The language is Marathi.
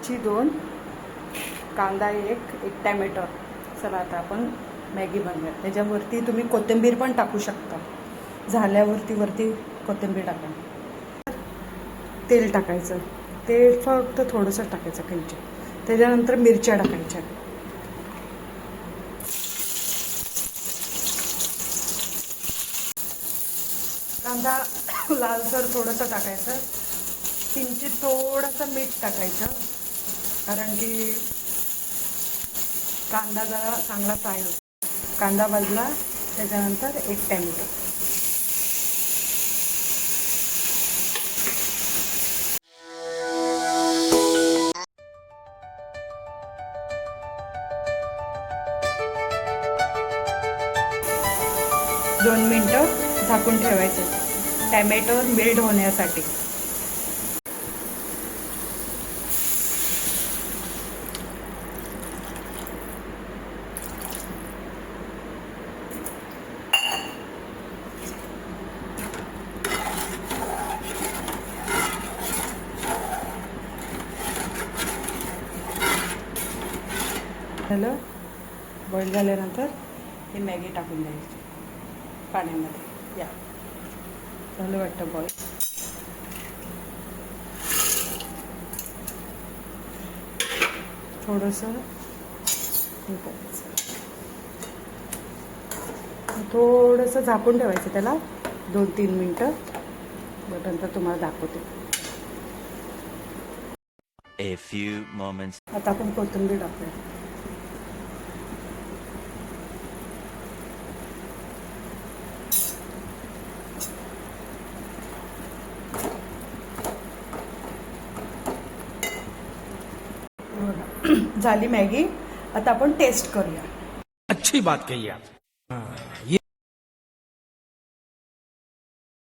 2 कांदा, एक टॅमॅटो. चला आता आपण मॅगी बनवूया. त्याच्यावरती तुम्ही कोथिंबीर पण टाकू शकता. झाल्यावरती कोथिंबीर टाका. तेल टाकायचं. तेल फक्त थोडंसं टाकायचं किंचित. त्याच्यानंतर मिरच्या टाकायच्या. कांदा लालसर थोडंसं टाकायचं. किंचित थोडंसं मीठ टाकायचं, कारण की कांदा जरा चांगला फ्राय होतो. कांदा भाजला त्याच्यानंतर एक टॅमॅटो. दोन मिनटं झाकून ठेवायचं टॅमॅटो मेल्ट होण्यासाठी. झालं. बॉईल झाल्यानंतर ही मॅगी टाकून द्यायची पाण्यामध्ये. या झालं वाटतं बॉईल. थोडंसं हे करायचं, थोडंसं झाकून ठेवायचं त्याला 2-3 मिनटं. नंतर तुम्हाला दाखवते. A few moments. आता आपण कोथिंबीर टाकूया. झाली मॅगी. आता आपण टेस्ट करूया. अच्छी बात कही आप.